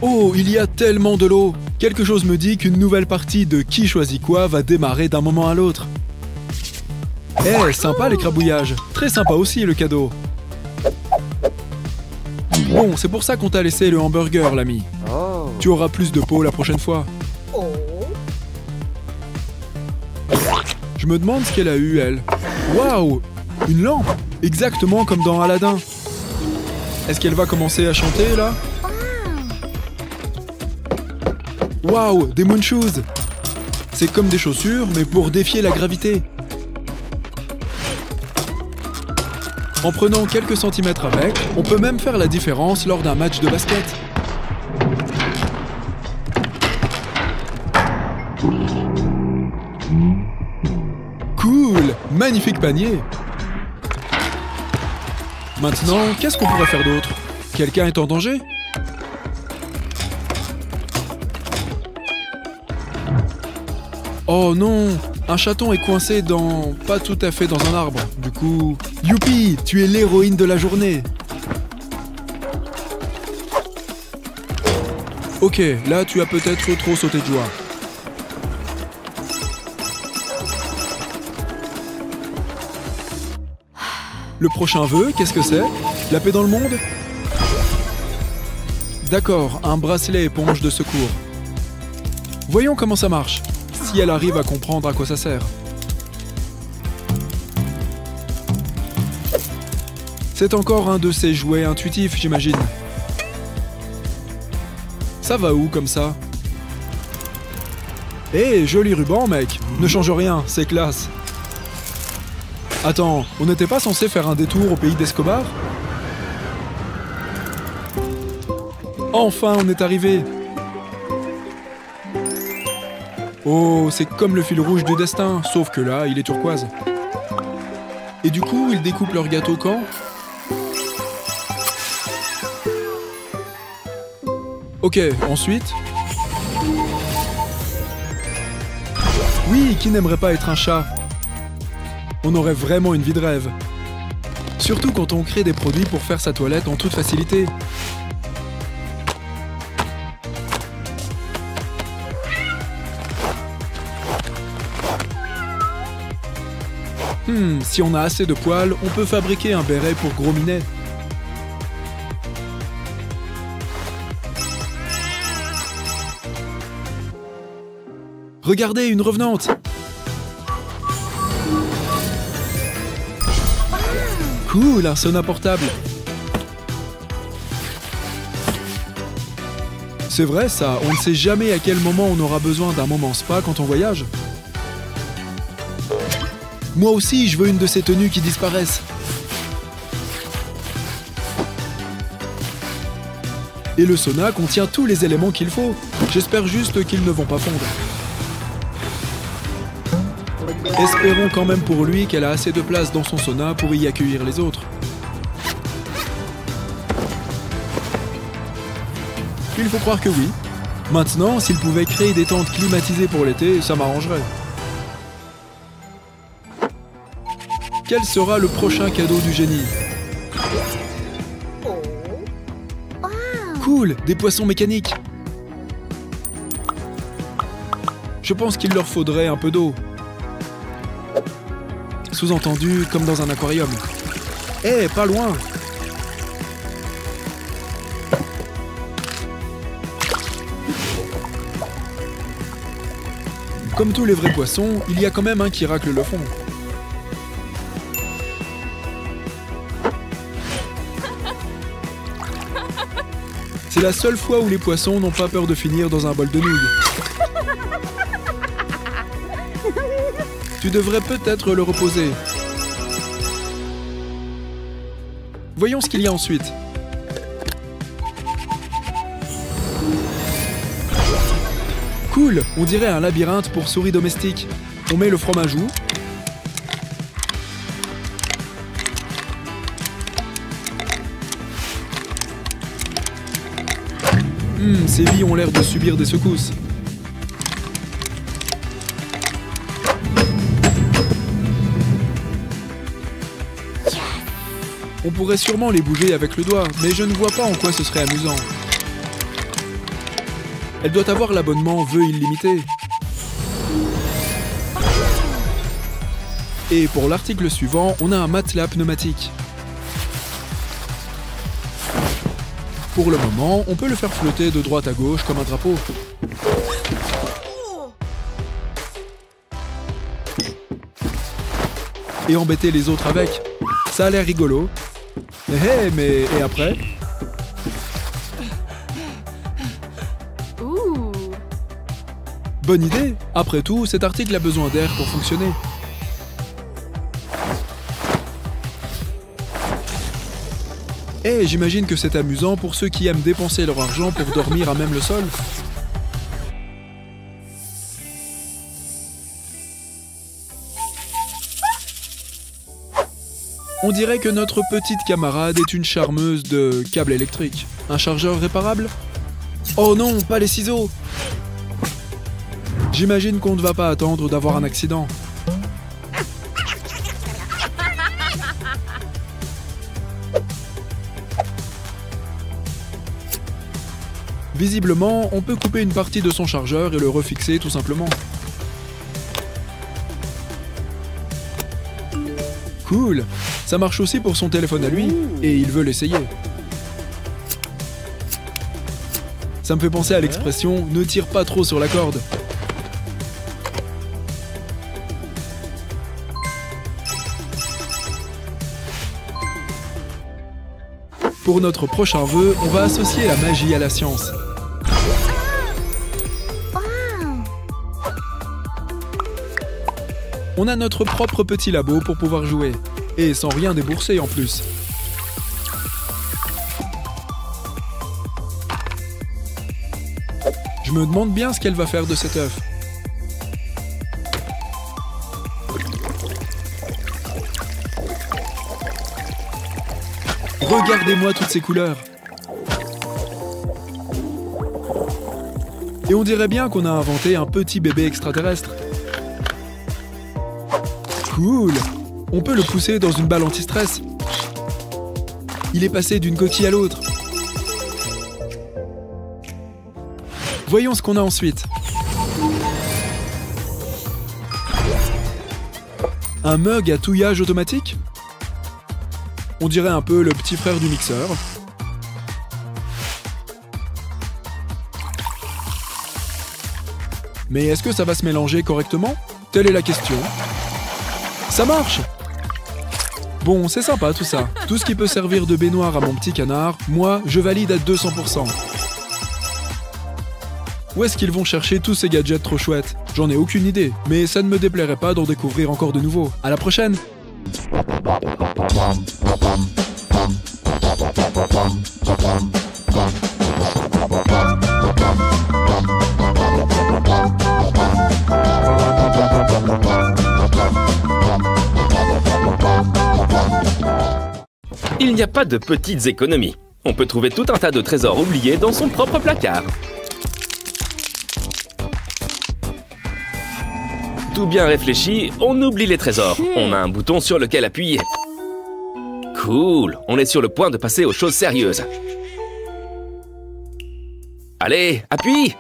Oh, il y a tellement de l'eau! Quelque chose me dit qu'une nouvelle partie de Qui choisit quoi va démarrer d'un moment à l'autre. Eh, sympa les crabouillages. Très sympa aussi le cadeau. Bon, c'est pour ça qu'on t'a laissé le hamburger, l'ami. Tu auras plus de peau la prochaine fois. Je me demande ce qu'elle a eu, elle. Waouh! Une lampe! Exactement comme dans Aladdin. Est-ce qu'elle va commencer à chanter, là? Waouh! Des moon shoes! C'est comme des chaussures, mais pour défier la gravité. En prenant quelques centimètres avec, on peut même faire la différence lors d'un match de basket. Cool! Magnifique panier! Maintenant, qu'est-ce qu'on pourrait faire d'autre? Quelqu'un est en danger? Oh non! Un chaton est coincé dans... pas tout à fait dans un arbre. Du coup... Youpi! Tu es l'héroïne de la journée! Ok, là tu as peut-être trop sauté de joie. Le prochain vœu, qu'est-ce que c'est? La paix dans le monde? D'accord, un bracelet éponge de secours. Voyons comment ça marche, si elle arrive à comprendre à quoi ça sert. C'est encore un de ces jouets intuitifs, j'imagine. Ça va où comme ça? Hé, joli ruban, mec! Ne change rien, c'est classe. Attends, on n'était pas censé faire un détour au pays d'Escobar? Enfin, on est arrivé! Oh, c'est comme le fil rouge du destin, sauf que là, il est turquoise. Et du coup, ils découpent leur gâteau quand? Ok, ensuite... Oui, qui n'aimerait pas être un chat? On aurait vraiment une vie de rêve. Surtout quand on crée des produits pour faire sa toilette en toute facilité. Si on a assez de poils, on peut fabriquer un béret pour Gros Minet. Regardez, une revenante! Cool, un sauna portable. C'est vrai ça, on ne sait jamais à quel moment on aura besoin d'un moment spa quand on voyage. Moi aussi, je veux une de ces tenues qui disparaissent. Et le sauna contient tous les éléments qu'il faut. J'espère juste qu'ils ne vont pas fondre. Espérons quand même pour lui qu'elle a assez de place dans son sauna pour y accueillir les autres. Il faut croire que oui. Maintenant, s'il pouvait créer des tentes climatisées pour l'été, ça m'arrangerait. Quel sera le prochain cadeau du génie? Cool, des poissons mécaniques. Je pense qu'il leur faudrait un peu d'eau. Sous-entendu, comme dans un aquarium. Eh, pas loin! Comme tous les vrais poissons, il y a quand même un qui racle le fond. C'est la seule fois où les poissons n'ont pas peur de finir dans un bol de nouilles. Tu devrais peut-être le reposer. Voyons ce qu'il y a ensuite. Cool, on dirait un labyrinthe pour souris domestiques. On met le fromageau. Ces billes ont l'air de subir des secousses. On pourrait sûrement les bouger avec le doigt, mais je ne vois pas en quoi ce serait amusant. Elle doit avoir l'abonnement Vœux illimité. Et pour l'article suivant, on a un matelas pneumatique. Pour le moment, on peut le faire flotter de droite à gauche comme un drapeau. Et embêter les autres avec. Ça a l'air rigolo. Mais et après? Bonne idée! Après tout, cet article a besoin d'air pour fonctionner. Et j'imagine que c'est amusant pour ceux qui aiment dépenser leur argent pour dormir à même le sol. On dirait que notre petite camarade est une charmeuse de câbles électriques. Un chargeur réparable? Oh non, pas les ciseaux! J'imagine qu'on ne va pas attendre d'avoir un accident. Visiblement, on peut couper une partie de son chargeur et le refixer tout simplement. Cool! Ça marche aussi pour son téléphone à lui, et il veut l'essayer. Ça me fait penser à l'expression « ne tire pas trop sur la corde ». Pour notre prochain vœu, on va associer la magie à la science. On a notre propre petit labo pour pouvoir jouer. Et sans rien débourser en plus. Je me demande bien ce qu'elle va faire de cet œuf. Regardez-moi toutes ces couleurs. Et on dirait bien qu'on a inventé un petit bébé extraterrestre. Cool! On peut le pousser dans une balle anti-stress. Il est passé d'une coquille à l'autre. Voyons ce qu'on a ensuite. Un mug à touillage automatique? On dirait un peu le petit frère du mixeur. Mais est-ce que ça va se mélanger correctement? Telle est la question. Ça marche! Bon, c'est sympa tout ça. Tout ce qui peut servir de baignoire à mon petit canard, moi, je valide à 200%. Où est-ce qu'ils vont chercher tous ces gadgets trop chouettes? J'en ai aucune idée, mais ça ne me déplairait pas d'en découvrir encore de nouveaux. À la prochaine! Il n'y a pas de petites économies. On peut trouver tout un tas de trésors oubliés dans son propre placard. Tout bien réfléchi, on oublie les trésors. On a un bouton sur lequel appuyer. Cool, on est sur le point de passer aux choses sérieuses. Allez, appuie!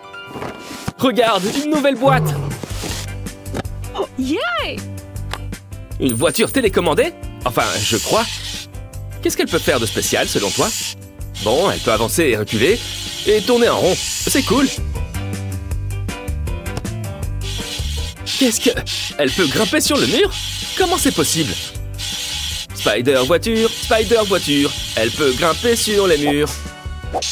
Regarde, une nouvelle boîte! Yeah! Une voiture télécommandée? Enfin, je crois. Qu'est-ce qu'elle peut faire de spécial, selon toi? Bon, elle peut avancer et reculer, et tourner en rond. C'est cool. Qu'est-ce que... Elle peut grimper sur le mur? Comment c'est possible? Spider voiture, elle peut grimper sur les murs.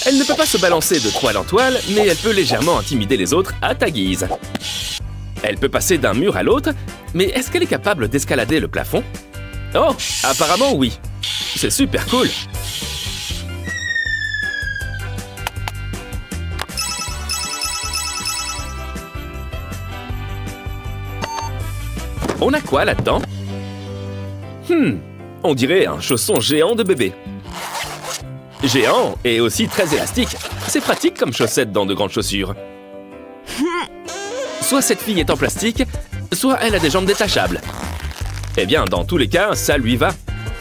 Elle ne peut pas se balancer de toile en toile, mais elle peut légèrement intimider les autres à ta guise. Elle peut passer d'un mur à l'autre, mais est-ce qu'elle est capable d'escalader le plafond? Oh, apparemment oui. C'est super cool. On a quoi là-dedans? On dirait un chausson géant de bébé. Géant et aussi très élastique. C'est pratique comme chaussette dans de grandes chaussures. Soit cette fille est en plastique, soit elle a des jambes détachables. Eh bien, dans tous les cas, ça lui va.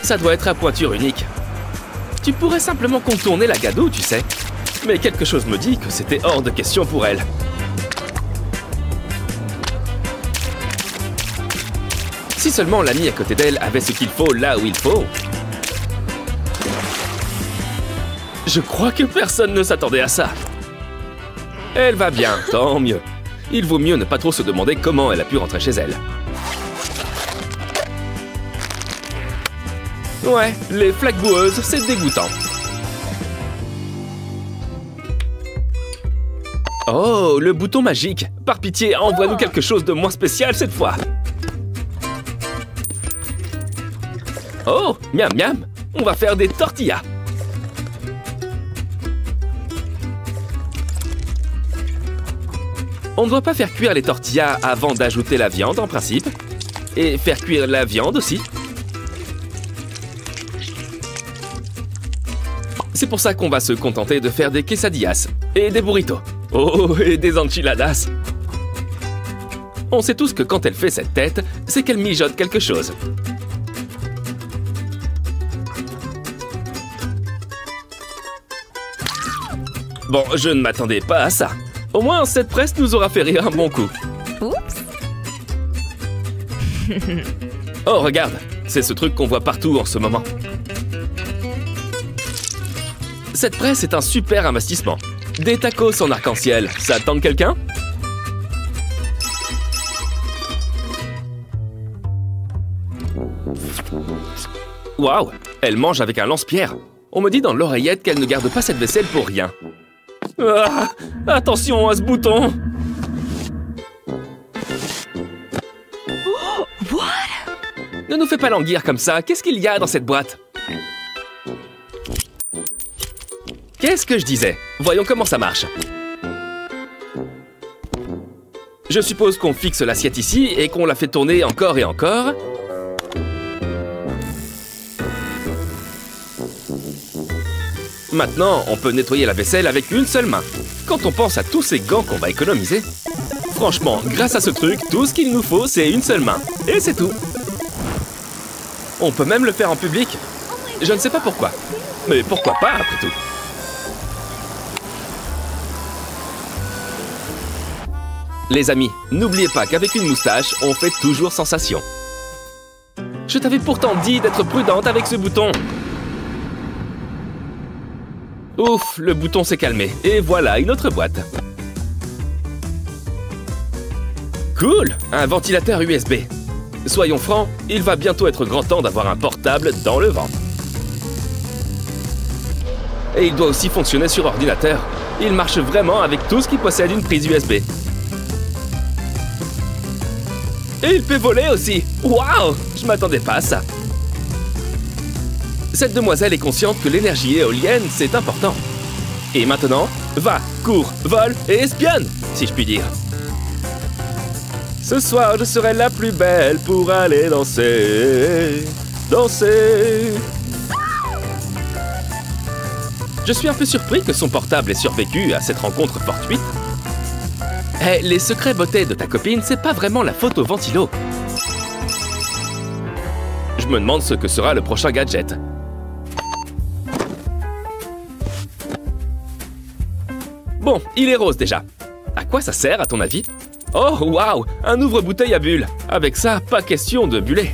Ça doit être à pointure unique. Tu pourrais simplement contourner la gadoue, tu sais. Mais quelque chose me dit que c'était hors de question pour elle. Si seulement l'ami à côté d'elle avait ce qu'il faut là où il faut. Je crois que personne ne s'attendait à ça. Elle va bien, tant mieux. Il vaut mieux ne pas trop se demander comment elle a pu rentrer chez elle. Ouais, les flaques boueuses, c'est dégoûtant. Oh, le bouton magique. Par pitié, envoie-nous quelque chose de moins spécial cette fois. Oh, miam miam, on va faire des tortillas. On ne doit pas faire cuire les tortillas avant d'ajouter la viande en principe. Et faire cuire la viande aussi. C'est pour ça qu'on va se contenter de faire des quesadillas et des burritos. Oh, et des enchiladas. On sait tous que quand elle fait cette tête, c'est qu'elle mijote quelque chose. Bon, je ne m'attendais pas à ça. Au moins, cette presse nous aura fait rire un bon coup. Oups. Oh, regarde, c'est ce truc qu'on voit partout en ce moment. Cette presse est un super investissement. Des tacos en arc-en-ciel, ça tente quelqu'un? Waouh, elle mange avec un lance-pierre. On me dit dans l'oreillette qu'elle ne garde pas cette vaisselle pour rien. Ah, attention à ce bouton! What? Ne nous fais pas languir comme ça, qu'est-ce qu'il y a dans cette boîte? Qu'est-ce que je disais? Voyons comment ça marche. Je suppose qu'on fixe l'assiette ici et qu'on la fait tourner encore et encore. Maintenant, on peut nettoyer la vaisselle avec une seule main. Quand on pense à tous ces gants qu'on va économiser, franchement, grâce à ce truc, tout ce qu'il nous faut, c'est une seule main. Et c'est tout. On peut même le faire en public. Je ne sais pas pourquoi. Mais pourquoi pas, après tout? Les amis, n'oubliez pas qu'avec une moustache, on fait toujours sensation. Je t'avais pourtant dit d'être prudente avec ce bouton. Ouf, le bouton s'est calmé. Et voilà une autre boîte. Cool, un ventilateur USB. Soyons francs, il va bientôt être grand temps d'avoir un portable dans le ventre. Et il doit aussi fonctionner sur ordinateur. Il marche vraiment avec tout ce qui possède une prise USB. Et il peut voler aussi. Waouh, je m'attendais pas à ça. Cette demoiselle est consciente que l'énergie éolienne, c'est important. Et maintenant, va, cours, vole et espionne, si je puis dire. Ce soir, je serai la plus belle pour aller danser. Danser. Je suis un peu surpris que son portable ait survécu à cette rencontre fortuite. Eh, les secrets beauté de ta copine, c'est pas vraiment la faute au ventilo. Je me demande ce que sera le prochain gadget. Bon, il est rose déjà. À quoi ça sert, à ton avis? Oh, waouh, un ouvre-bouteille à bulles. Avec ça, pas question de buller.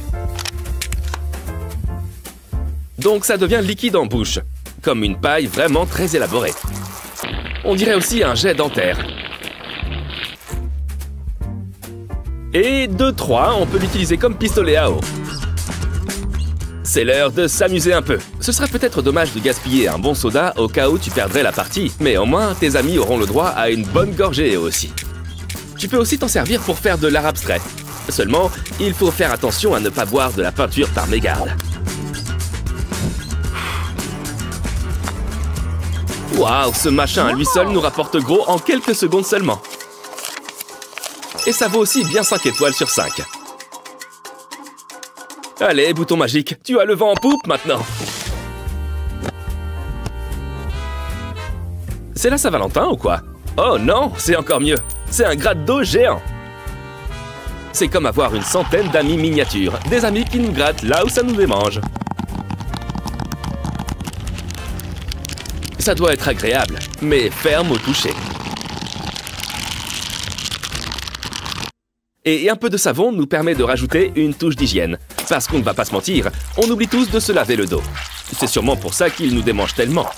Donc ça devient liquide en bouche, comme une paille vraiment très élaborée. On dirait aussi un jet dentaire. Et de 3, on peut l'utiliser comme pistolet à eau. C'est l'heure de s'amuser un peu. Ce serait peut-être dommage de gaspiller un bon soda au cas où tu perdrais la partie, mais au moins tes amis auront le droit à une bonne gorgée aussi. Tu peux aussi t'en servir pour faire de l'art abstrait. Seulement, il faut faire attention à ne pas boire de la peinture par mégarde. Waouh, ce machin à lui seul nous rapporte gros en quelques secondes seulement. Et ça vaut aussi bien 5 étoiles sur 5. Allez, bouton magique, tu as le vent en poupe maintenant. C'est la Saint-Valentin ou quoi? Oh non, c'est encore mieux. C'est un gratte d'eau géant. C'est comme avoir une centaine d'amis miniatures. Des amis qui nous grattent là où ça nous démange. Ça doit être agréable, mais ferme au toucher. Et un peu de savon nous permet de rajouter une touche d'hygiène. Parce qu'on ne va pas se mentir, on oublie tous de se laver le dos. C'est sûrement pour ça qu'il nous démange tellement.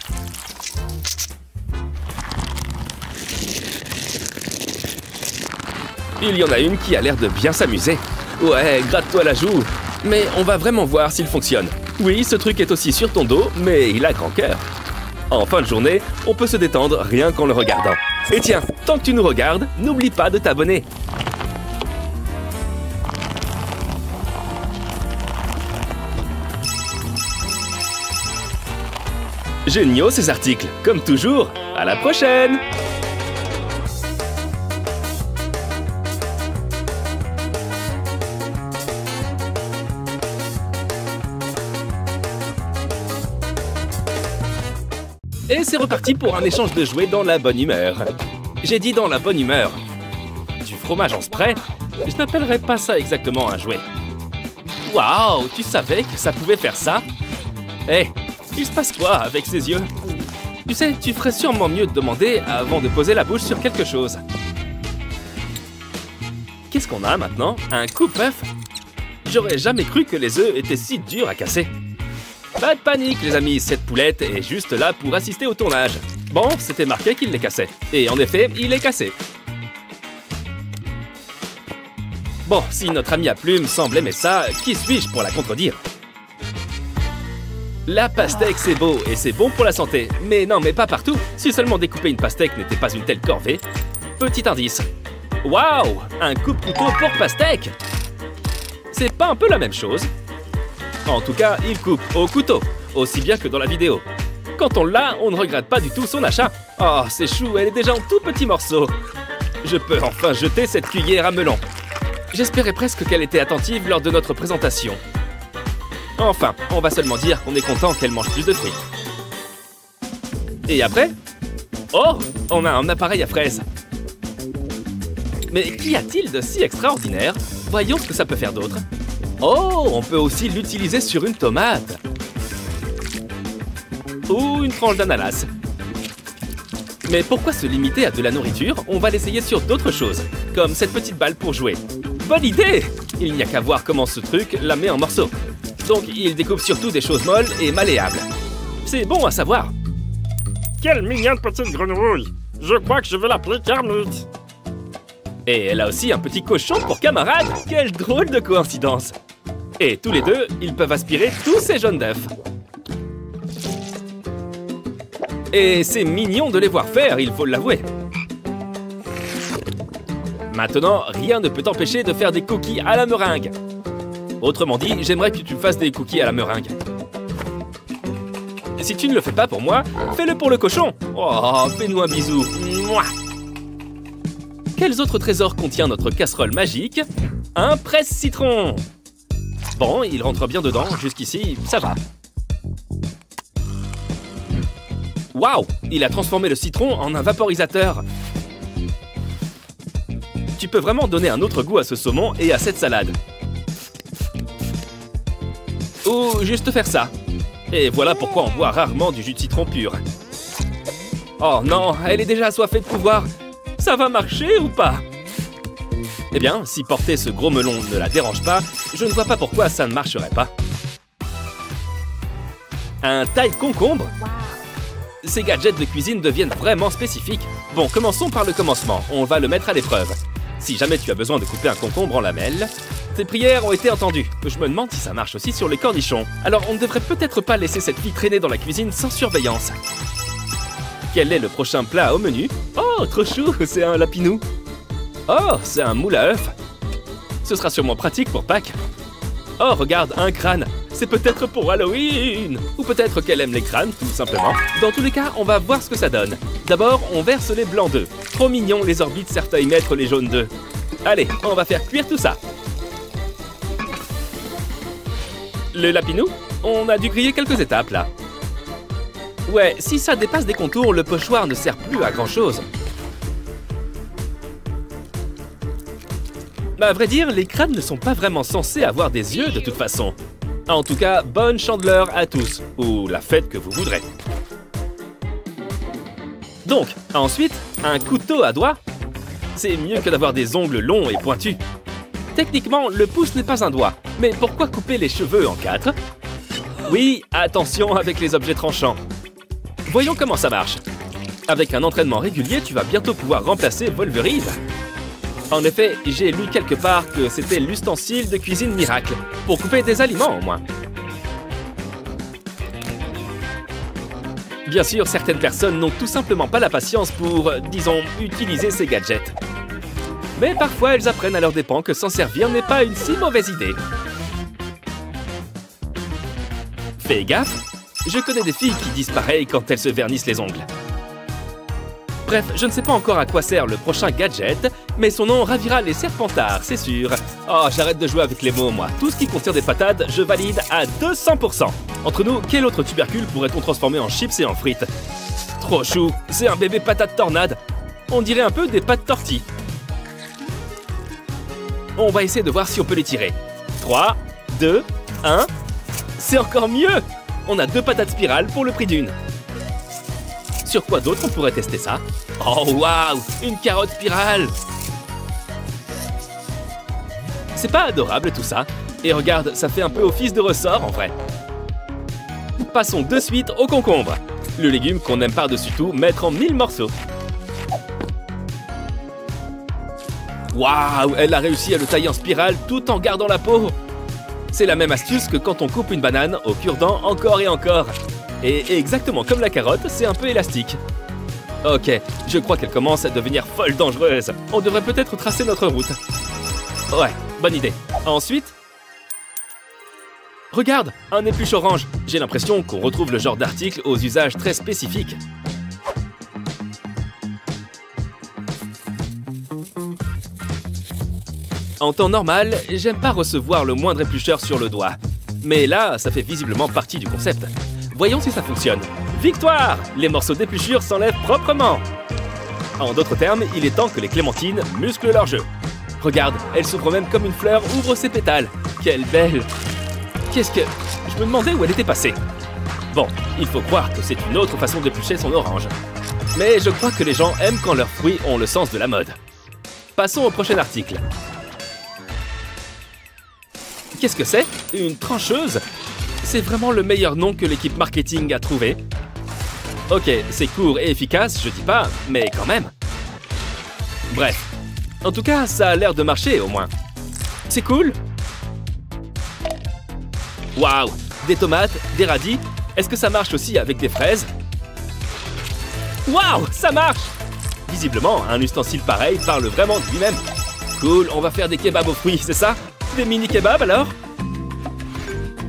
Il y en a une qui a l'air de bien s'amuser. Ouais, gratte-toi la joue. Mais on va vraiment voir s'il fonctionne. Oui, ce truc est aussi sur ton dos, mais il a grand cœur. En fin de journée, on peut se détendre rien qu'en le regardant. Et tiens, tant que tu nous regardes, n'oublie pas de t'abonner. Géniaux ces articles, comme toujours. À la prochaine! Et c'est reparti pour un échange de jouets dans la bonne humeur. J'ai dit dans la bonne humeur. Du fromage en spray? Je n'appellerais pas ça exactement un jouet. Waouh, tu savais que ça pouvait faire ça? Hé, il se passe quoi avec ses yeux? Tu sais, tu ferais sûrement mieux de demander avant de poser la bouche sur quelque chose. Qu'est-ce qu'on a maintenant? Un coupe-œuf? J'aurais jamais cru que les œufs étaient si durs à casser. Pas de panique les amis, cette poulette est juste là pour assister au tournage. Bon, c'était marqué qu'il les cassait. Et en effet, il est cassé. Bon, si notre ami à plume semble aimer ça, qui suis-je pour la contredire? La pastèque c'est beau et c'est bon pour la santé. Mais non, mais pas partout. Si seulement découper une pastèque n'était pas une telle corvée. Petit indice. Waouh! Un coupe-couteau pour pastèque! C'est pas un peu la même chose? En tout cas, il coupe au couteau, aussi bien que dans la vidéo. Quand on l'a, on ne regrette pas du tout son achat. Oh, c'est chou, elle est déjà en tout petits morceaux. Je peux enfin jeter cette cuillère à melon. J'espérais presque qu'elle était attentive lors de notre présentation. Enfin, on va seulement dire qu'on est content qu'elle mange plus de fruits. Et après? Oh, on a un appareil à fraises. Mais qu'y a-t-il de si extraordinaire? Voyons ce que ça peut faire d'autre. Oh, on peut aussi l'utiliser sur une tomate. Ou une tranche d'ananas. Mais pourquoi se limiter à de la nourriture? On va l'essayer sur d'autres choses, comme cette petite balle pour jouer. Bonne idée! Il n'y a qu'à voir comment ce truc la met en morceaux. Donc il découpe surtout des choses molles et malléables. C'est bon à savoir. Quelle mignonne petite grenouille! Je crois que je vais l'appeler Kermit. Et elle a aussi un petit cochon pour camarade. Quelle drôle de coïncidence! Et tous les deux, ils peuvent aspirer tous ces jaunes d'œufs. Et c'est mignon de les voir faire, il faut l'avouer. Maintenant, rien ne peut t'empêcher de faire des cookies à la meringue. Autrement dit, j'aimerais que tu fasses des cookies à la meringue. Si tu ne le fais pas pour moi, fais-le pour le cochon. Oh, fais-nous un bisou. Mouah. Quels autres trésors contient notre casserole magique? Un presse-citron. Bon, il rentre bien dedans, jusqu'ici, ça va. Waouh! Il a transformé le citron en un vaporisateur. Tu peux vraiment donner un autre goût à ce saumon et à cette salade. Ou juste faire ça. Et voilà pourquoi on boit rarement du jus de citron pur. Oh non, elle est déjà assoiffée de pouvoir. Ça va marcher ou pas? Eh bien, si porter ce gros melon ne la dérange pas, je ne vois pas pourquoi ça ne marcherait pas. Un taille-concombre? Ces gadgets de cuisine deviennent vraiment spécifiques. Bon, commençons par le commencement. On va le mettre à l'épreuve. Si jamais tu as besoin de couper un concombre en lamelles, tes prières ont été entendues. Je me demande si ça marche aussi sur les cornichons. Alors, on ne devrait peut-être pas laisser cette fille traîner dans la cuisine sans surveillance. Quel est le prochain plat au menu? Oh, trop chou, c'est un lapinou. Oh, c'est un moule à œufs. Ce sera sûrement pratique pour Pâques. Oh, regarde, un crâne. C'est peut-être pour Halloween. Ou peut-être qu'elle aime les crânes, tout simplement. Dans tous les cas, on va voir ce que ça donne. D'abord, on verse les blancs d'œufs. Trop mignon, les orbites servent à y mettre les jaunes d'œufs. Allez, on va faire cuire tout ça. Le lapinou? On a dû griller quelques étapes, là. Ouais, si ça dépasse des contours, le pochoir ne sert plus à grand-chose. À vrai dire, les crânes ne sont pas vraiment censés avoir des yeux de toute façon. En tout cas, bonne chandeleur à tous, ou la fête que vous voudrez. Donc, ensuite, un couteau à doigt. C'est mieux que d'avoir des ongles longs et pointus. Techniquement, le pouce n'est pas un doigt. Mais pourquoi couper les cheveux en 4? Oui, attention avec les objets tranchants. Voyons comment ça marche. Avec un entraînement régulier, tu vas bientôt pouvoir remplacer Wolverine. En effet, j'ai lu quelque part que c'était l'ustensile de cuisine miracle, pour couper des aliments au moins. Bien sûr, certaines personnes n'ont tout simplement pas la patience pour, disons, utiliser ces gadgets. Mais parfois, elles apprennent à leurs dépens que s'en servir n'est pas une si mauvaise idée. Fais gaffe, je connais des filles qui disent pareil quand elles se vernissent les ongles. Bref, je ne sais pas encore à quoi sert le prochain gadget, mais son nom ravira les serpentards, c'est sûr. Oh, j'arrête de jouer avec les mots, moi. Tout ce qui contient des patates, je valide à 200%. Entre nous, quel autre tubercule pourrait-on transformer en chips et en frites? Trop chou, c'est un bébé patate tornade. On dirait un peu des pâtes tortilles. On va essayer de voir si on peut les tirer. 3, 2, 1... C'est encore mieux! On a 2 patates spirales pour le prix d'une. Sur quoi d'autre on pourrait tester ça? Oh waouh! Une carotte spirale! C'est pas adorable tout ça? Et regarde, ça fait un peu office de ressort en vrai. Passons de suite au concombre. Le légume qu'on aime par-dessus tout mettre en 1000 morceaux. Waouh! Elle a réussi à le tailler en spirale tout en gardant la peau! C'est la même astuce que quand on coupe une banane au cure-dent encore et encore. Et exactement comme la carotte, c'est un peu élastique. Ok, je crois qu'elle commence à devenir folle dangereuse. On devrait peut-être tracer notre route. Ouais, bonne idée. Ensuite... Regarde, un épluche orange. J'ai l'impression qu'on retrouve le genre d'article aux usages très spécifiques. En temps normal, j'aime pas recevoir le moindre éplucheur sur le doigt. Mais là, ça fait visiblement partie du concept. Voyons si ça fonctionne. Victoire! Les morceaux d'épluchure s'enlèvent proprement. En d'autres termes, il est temps que les clémentines musclent leur jeu. Regarde, elle s'ouvre même comme une fleur ouvre ses pétales. Quelle belle! Qu'est-ce que... Je me demandais où elle était passée. Bon, il faut croire que c'est une autre façon d'éplucher son orange. Mais je crois que les gens aiment quand leurs fruits ont le sens de la mode. Passons au prochain article. Qu'est-ce que c'est? Une trancheuse? C'est vraiment le meilleur nom que l'équipe marketing a trouvé. Ok, c'est court et efficace, je dis pas, mais quand même. Bref. En tout cas, ça a l'air de marcher au moins. C'est cool. Waouh! Des tomates, des radis. Est-ce que ça marche aussi avec des fraises? Waouh! Ça marche! Visiblement, un ustensile pareil parle vraiment de lui-même. Cool, on va faire des kebabs aux fruits, c'est ça? Des mini-kebabs alors?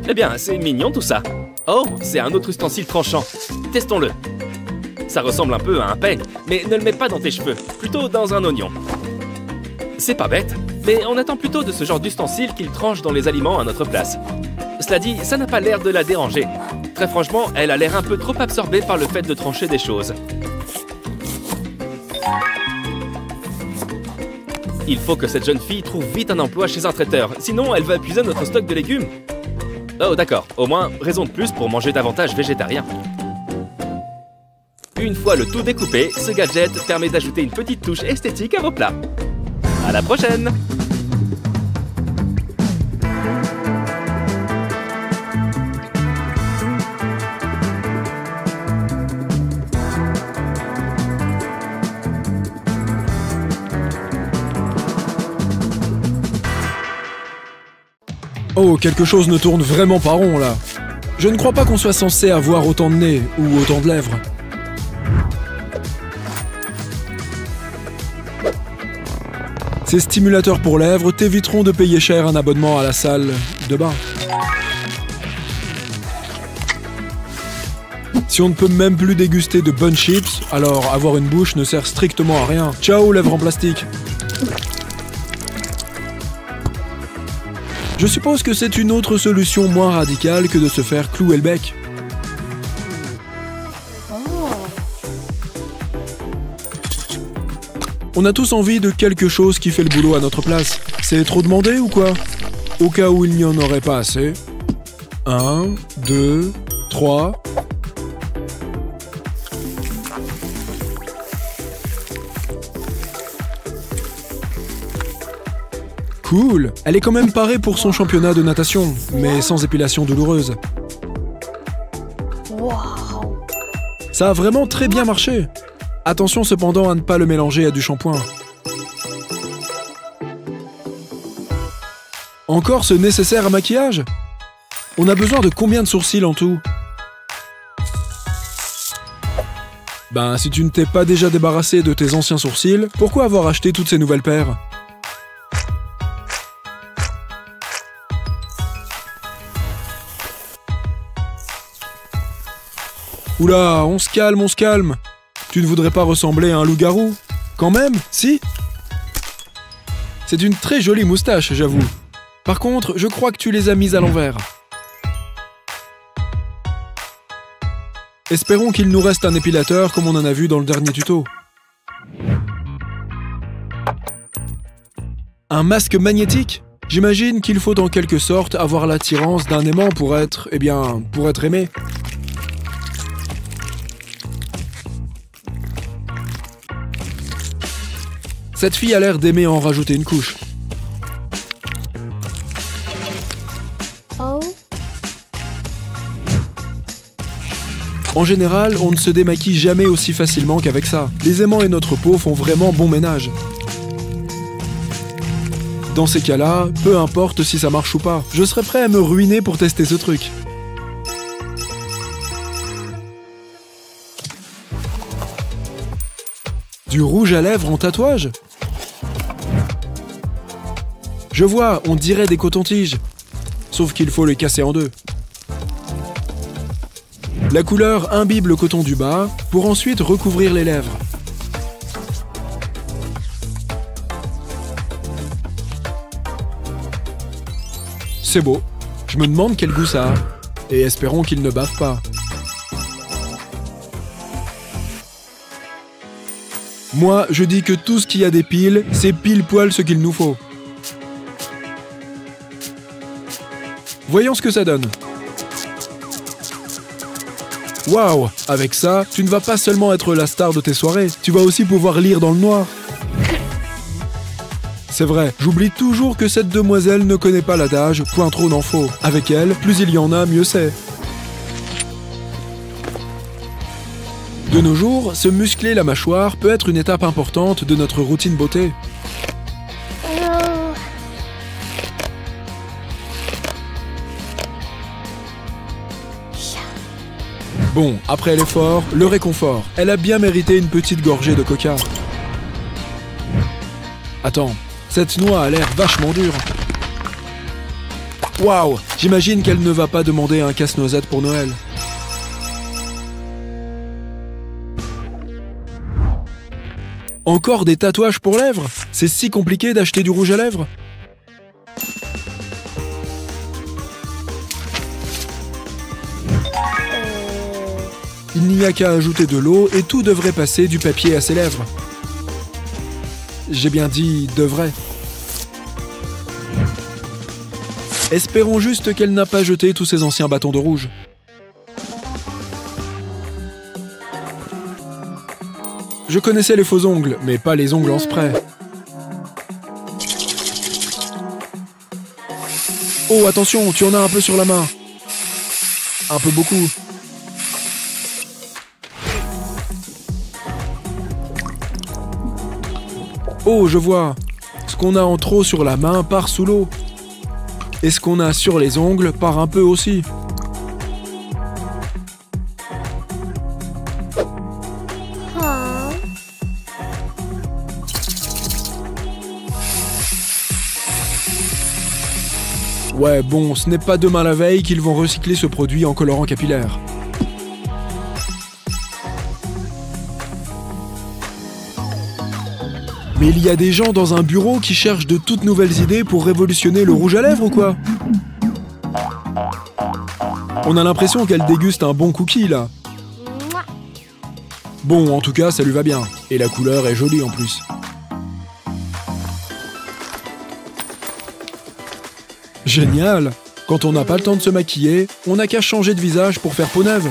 Eh bien, c'est mignon tout ça. Oh, c'est un autre ustensile tranchant. Testons-le. Ça ressemble un peu à un peigne, mais ne le mets pas dans tes cheveux, plutôt dans un oignon. C'est pas bête, mais on attend plutôt de ce genre d'ustensile qu'il tranche dans les aliments à notre place. Cela dit, ça n'a pas l'air de la déranger. Très franchement, elle a l'air un peu trop absorbée par le fait de trancher des choses. Il faut que cette jeune fille trouve vite un emploi chez un traiteur, sinon elle va épuiser notre stock de légumes. Oh d'accord, au moins, raison de plus pour manger davantage végétarien. Une fois le tout découpé, ce gadget permet d'ajouter une petite touche esthétique à vos plats. À la prochaine! Oh, quelque chose ne tourne vraiment pas rond, là. Je ne crois pas qu'on soit censé avoir autant de nez ou autant de lèvres. Ces stimulateurs pour lèvres t'éviteront de payer cher un abonnement à la salle de bain. Si on ne peut même plus déguster de bonnes chips, alors avoir une bouche ne sert strictement à rien. Ciao, lèvres en plastique. Je suppose que c'est une autre solution moins radicale que de se faire clouer le bec. On a tous envie de quelque chose qui fait le boulot à notre place. C'est trop demandé ou quoi? Au cas où il n'y en aurait pas assez. 1, 2, 3... Cool. Elle est quand même parée pour son championnat de natation, mais sans épilation douloureuse. Ça a vraiment très bien marché. Attention cependant à ne pas le mélanger à du shampoing. Encore ce nécessaire à maquillage? On a besoin de combien de sourcils en tout? Ben, si tu ne t'es pas déjà débarrassé de tes anciens sourcils, pourquoi avoir acheté toutes ces nouvelles paires? Oula, on se calme, on se calme. Tu ne voudrais pas ressembler à un loup-garou? Quand même, si? C'est une très jolie moustache, j'avoue. Par contre, je crois que tu les as mises à l'envers. Espérons qu'il nous reste un épilateur comme on en a vu dans le dernier tuto. Un masque magnétique? J'imagine qu'il faut en quelque sorte avoir l'attirance d'un aimant pour être aimé. Cette fille a l'air d'aimer en rajouter une couche. En général, on ne se démaquille jamais aussi facilement qu'avec ça. Les aimants et notre peau font vraiment bon ménage. Dans ces cas-là, peu importe si ça marche ou pas, je serais prêt à me ruiner pour tester ce truc. Du rouge à lèvres en tatouage? Je vois, on dirait des cotons-tiges. Sauf qu'il faut les casser en deux. La couleur imbibe le coton du bas pour ensuite recouvrir les lèvres. C'est beau. Je me demande quel goût ça a. Et espérons qu'il ne bave pas. Moi, je dis que tout ce qui a des piles, c'est pile poil ce qu'il nous faut. Voyons ce que ça donne. Waouh! Avec ça, tu ne vas pas seulement être la star de tes soirées, tu vas aussi pouvoir lire dans le noir. C'est vrai, j'oublie toujours que cette demoiselle ne connaît pas l'adage « point trop n'en faut ». Avec elle, plus il y en a, mieux c'est. De nos jours, se muscler la mâchoire peut être une étape importante de notre routine beauté. Bon, après l'effort, le réconfort. Elle a bien mérité une petite gorgée de coca. Attends, cette noix a l'air vachement dure. Waouh, j'imagine qu'elle ne va pas demander un casse-noisette pour Noël. Encore des tatouages pour lèvres? C'est si compliqué d'acheter du rouge à lèvres? Il n'y a qu'à ajouter de l'eau et tout devrait passer du papier à ses lèvres. J'ai bien dit « devrait ». Espérons juste qu'elle n'a pas jeté tous ses anciens bâtons de rouge. Je connaissais les faux ongles, mais pas les ongles en spray. Oh, attention, tu en as un peu sur la main. Un peu beaucoup. Oh, je vois. Ce qu'on a en trop sur la main part sous l'eau. Et ce qu'on a sur les ongles part un peu aussi. Ouais, bon, ce n'est pas demain la veille qu'ils vont recycler ce produit en colorant capillaire. Mais il y a des gens dans un bureau qui cherchent de toutes nouvelles idées pour révolutionner le rouge à lèvres ou quoi? On a l'impression qu'elle déguste un bon cookie, là. Bon, en tout cas, ça lui va bien. Et la couleur est jolie en plus. Génial! Quand on n'a pas le temps de se maquiller, on n'a qu'à changer de visage pour faire peau neuve.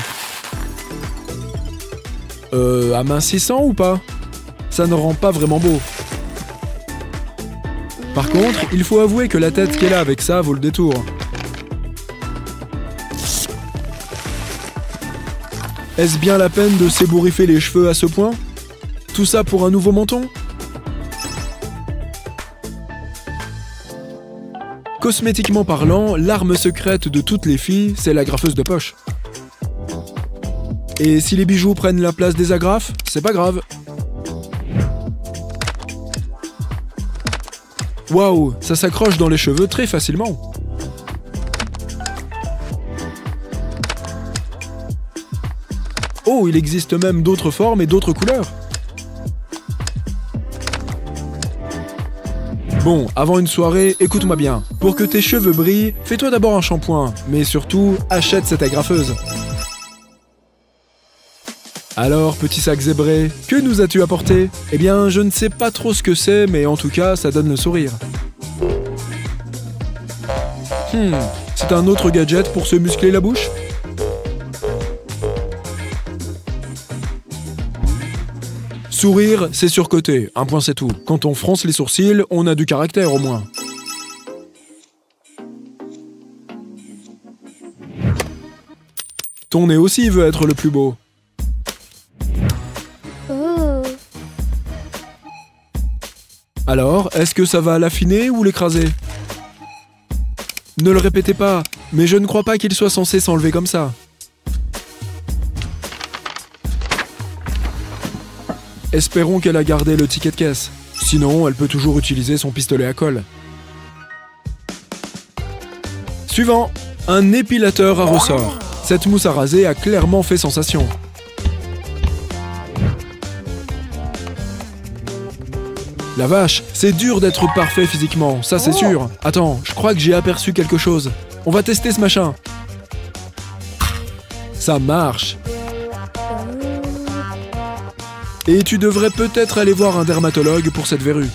Amincissant ou pas? Ça ne rend pas vraiment beau. Par contre, il faut avouer que la tête qu'elle a avec ça vaut le détour. Est-ce bien la peine de s'ébouriffer les cheveux à ce point? Tout ça pour un nouveau menton? Cosmétiquement parlant, l'arme secrète de toutes les filles, c'est la graffeuse de poche. Et si les bijoux prennent la place des agrafes, c'est pas grave. Waouh, ça s'accroche dans les cheveux très facilement. Oh, il existe même d'autres formes et d'autres couleurs. Bon, avant une soirée, écoute-moi bien. Pour que tes cheveux brillent, fais-toi d'abord un shampoing, mais surtout, achète cette agrafeuse. Alors, petit sac zébré, que nous as-tu apporté? Eh bien, je ne sais pas trop ce que c'est, mais en tout cas, ça donne le sourire. C'est un autre gadget pour se muscler la bouche? Sourire, c'est surcoté, un point c'est tout. Quand on fronce les sourcils, on a du caractère au moins. Ton nez aussi veut être le plus beau. Alors, est-ce que ça va l'affiner ou l'écraser? Ne le répétez pas, mais je ne crois pas qu'il soit censé s'enlever comme ça. Espérons qu'elle a gardé le ticket de caisse. Sinon, elle peut toujours utiliser son pistolet à colle. Suivant, un épilateur à ressort. Cette mousse à raser a clairement fait sensation. La vache, c'est dur d'être parfait physiquement, ça c'est sûr. Attends, je crois que j'ai aperçu quelque chose. On va tester ce machin. Ça marche. Et tu devrais peut-être aller voir un dermatologue pour cette verrue.